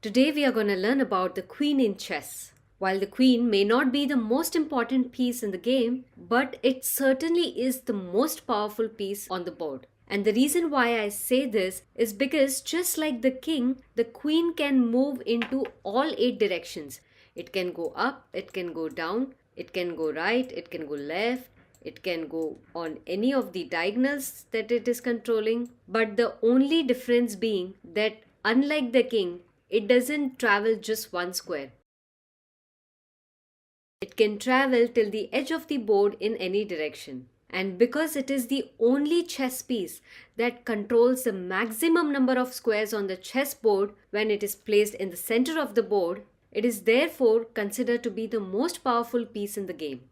Today we are going to learn about the queen in chess. While the queen may not be the most important piece in the game, but it certainly is the most powerful piece on the board. And the reason why I say this is because just like the king, the queen can move into all 8 directions. It can go up, it can go down, it can go right, it can go left, it can go on any of the diagonals that it is controlling. But the only difference being that unlike the king, it doesn't travel just one square. It can travel till the edge of the board in any direction. And because it is the only chess piece that controls the maximum number of squares on the chessboard when it is placed in the center of the board, it is therefore considered to be the most powerful piece in the game.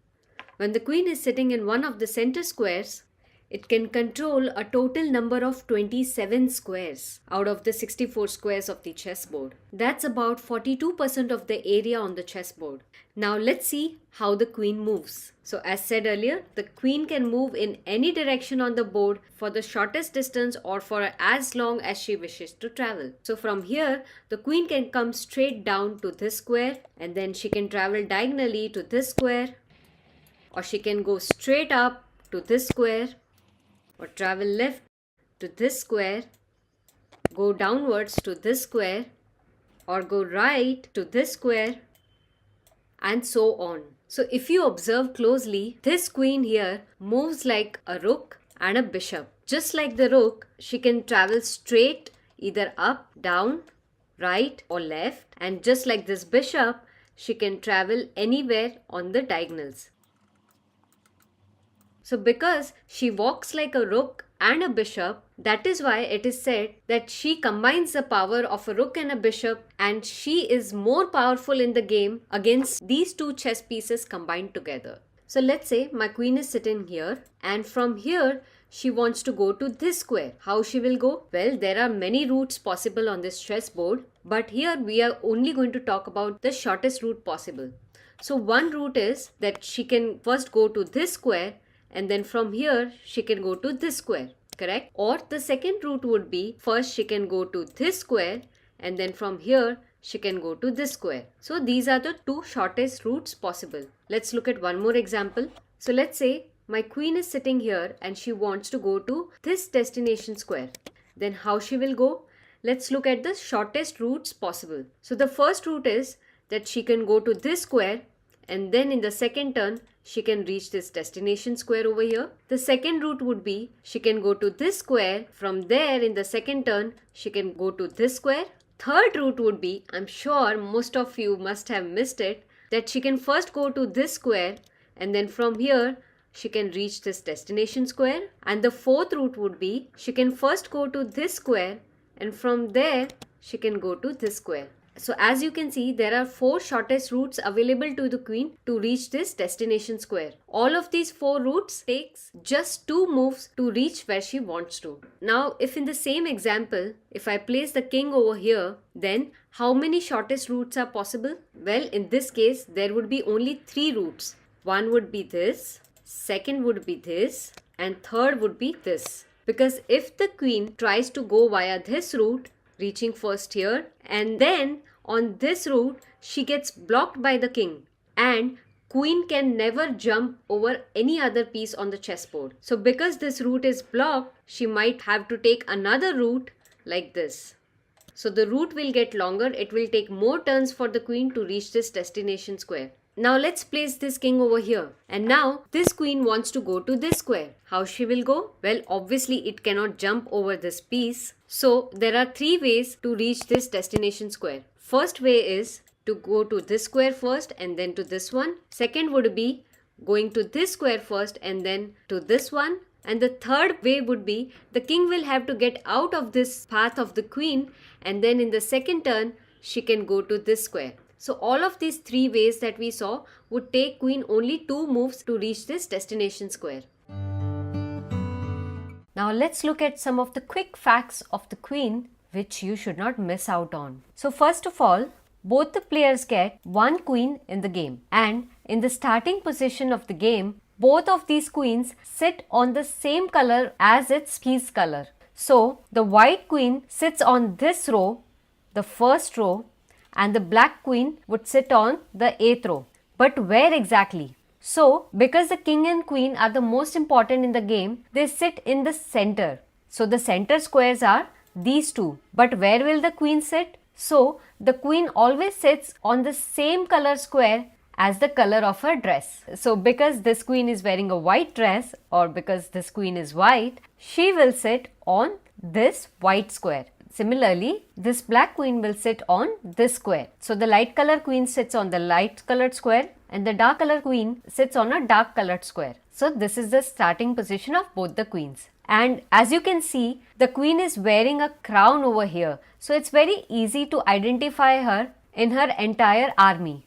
When the queen is sitting in one of the center squares, it can control a total number of 27 squares out of the 64 squares of the chessboard. That's about 42% of the area on the chessboard. Now let's see how the queen moves. So as said earlier, the queen can move in any direction on the board for the shortest distance or for as long as she wishes to travel. So from here, the queen can come straight down to this square, and then she can travel diagonally to this square, or she can go straight up to this square, or travel left to this square, go downwards to this square, or go right to this square, and so on. So if you observe closely, this queen here moves like a rook and a bishop. Just like the rook, she can travel straight, either up, down, right or left, and just like this bishop, she can travel anywhere on the diagonals. So because she walks like a rook and a bishop, that is why it is said that she combines the power of a rook and a bishop, and she is more powerful in the game against these two chess pieces combined together. So let's say my queen is sitting here, and from here she wants to go to this square. How she will go? Well, there are many routes possible on this chessboard, but here we are only going to talk about the shortest route possible. So one route is that she can first go to this square, and then from here she can go to this square, correct? Or the second route would be first she can go to this square, and then from here she can go to this square. So these are the two shortest routes possible. Let's look at one more example. So let's say my queen is sitting here and she wants to go to this destination square. Then how she will go? Let's look at the shortest routes possible. So the first route is that she can go to this square, and then in the second turn she can reach this destination square over here. The second route would be she can go to this square. From there in the second turn she can go to this square. Third route would be, I'm sure most of you must have missed it, that she can first go to this square, and then from here she can reach this destination square. And the fourth route would be she can first go to this square, and from there she can go to this square. So as you can see, there are 4 shortest routes available to the queen to reach this destination square. All of these 4 routes takes just 2 moves to reach where she wants to. Now, if in the same example, if I place the king over here, then how many shortest routes are possible? Well, in this case, there would be only 3 routes. One would be this, second would be this, and third would be this. Because if the queen tries to go via this route, reaching first here, and then on this route she gets blocked by the king, and queen can never jump over any other piece on the chessboard. So because this route is blocked, she might have to take another route like this. So the route will get longer. It will take more turns for the queen to reach this destination square. Now let's place this king over here. And now this queen wants to go to this square. How she will go? Well, obviously it cannot jump over this piece. So there are 3 ways to reach this destination square. First way is to go to this square first and then to this one. Second would be going to this square first and then to this one. And the third way would be the king will have to get out of this path of the queen, and then in the second turn she can go to this square. So all of these 3 ways that we saw would take queen only 2 moves to reach this destination square. Now let's look at some of the quick facts of the queen which you should not miss out on. So first of all, both the players get 1 queen in the game, and in the starting position of the game, both of these queens sit on the same color as its piece color. So the white queen sits on this row, the first row, and the black queen would sit on the 8th row. But where exactly? So, because the king and queen are the most important in the game, they sit in the center. So, the center squares are these two. But where will the queen sit? So, the queen always sits on the same color square as the color of her dress. So, because this queen is wearing a white dress or because this queen is white, she will sit on this white square. Similarly, this black queen will sit on this square. So, the light color queen sits on the light colored square and the dark color queen sits on a dark colored square. So, this is the starting position of both the queens. And as you can see, the queen is wearing a crown over here. So, it's very easy to identify her in her entire army.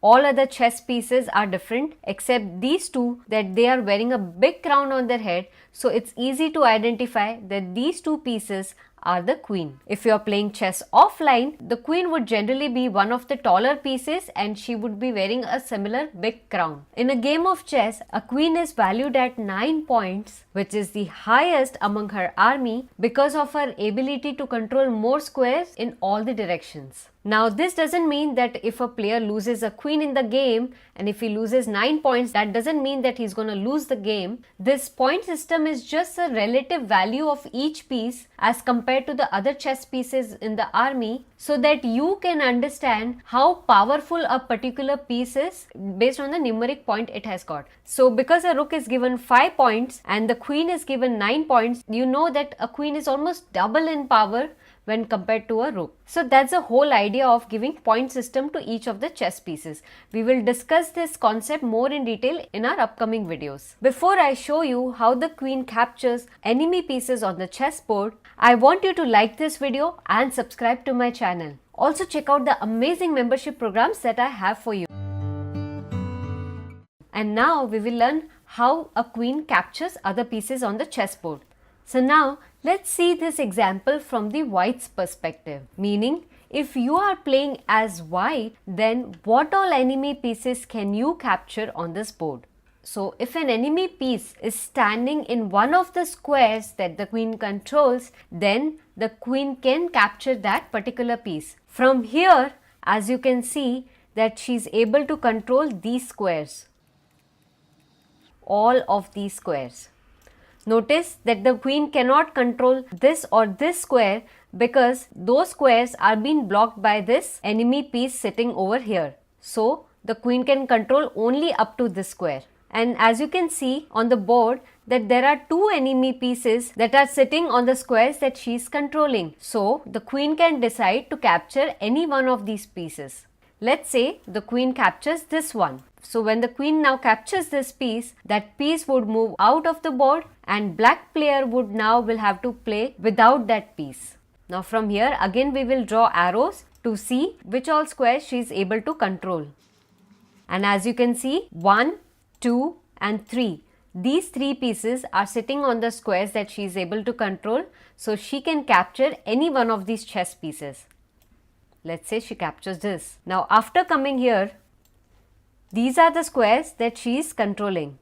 All other chess pieces are different except these two, that they are wearing a big crown on their head. So, it's easy to identify that these two pieces are the queen. If you are playing chess offline, the queen would generally be one of the taller pieces and she would be wearing a similar big crown. In a game of chess, a queen is valued at 9 points, which is the highest among her army because of her ability to control more squares in all the directions. Now, this doesn't mean that if a player loses a queen in the game and if he loses 9 points, that doesn't mean that he's going to lose the game. This point system is just a relative value of each piece as compared to the other chess pieces in the army, so that you can understand how powerful a particular piece is based on the numeric point it has got. So, because a rook is given 5 points and the queen is given 9 points, you know that a queen is almost double in power when compared to a rook. So that's the whole idea of giving point system to each of the chess pieces. We will discuss this concept more in detail in our upcoming videos. Before I show you how the queen captures enemy pieces on the chessboard, I want you to like this video and subscribe to my channel. Also check out the amazing membership programs that I have for you. And now we will learn how a queen captures other pieces on the chessboard. So now let's see this example from the white's perspective. Meaning, if you are playing as white, then what all enemy pieces can you capture on this board? So if an enemy piece is standing in one of the squares that the queen controls, then the queen can capture that particular piece. From here, as you can see, that she is able to control these squares. All of these squares. Notice that the queen cannot control this or this square because those squares are being blocked by this enemy piece sitting over here. So, the queen can control only up to this square. And as you can see on the board that there are two enemy pieces that are sitting on the squares that she is controlling. So, the queen can decide to capture any one of these pieces. Let's say the queen captures this one. So when the queen now captures this piece, that piece would move out of the board and black player would now will have to play without that piece. Now from here again we will draw arrows to see which all squares she is able to control. And as you can see, 1, 2 and 3. These three pieces are sitting on the squares that she is able to control. So she can capture any one of these chess pieces. Let's say she captures this. Now after coming here, these are the squares that she is controlling.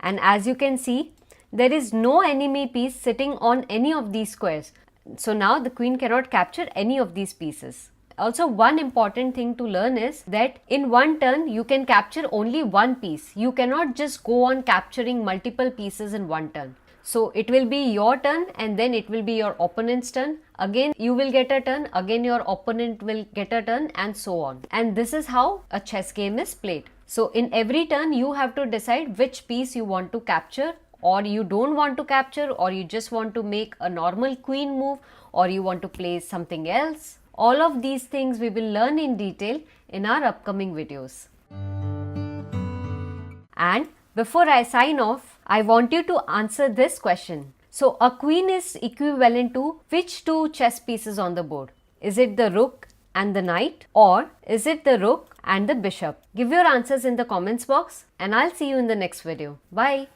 And as you can see, there is no enemy piece sitting on any of these squares. So now the queen cannot capture any of these pieces. Also, one important thing to learn is that in one turn you can capture only one piece. You cannot just go on capturing multiple pieces in one turn. So it will be your turn and then it will be your opponent's turn. Again you will get a turn, again your opponent will get a turn and so on. And this is how a chess game is played. So in every turn you have to decide which piece you want to capture or you don't want to capture, or you just want to make a normal queen move, or you want to play something else. All of these things we will learn in detail in our upcoming videos. And before I sign off, I want you to answer this question. So a queen is equivalent to which two chess pieces on the board? Is it the rook and the knight, or is it the rook and the bishop? Give your answers in the comments box and I'll see you in the next video. Bye.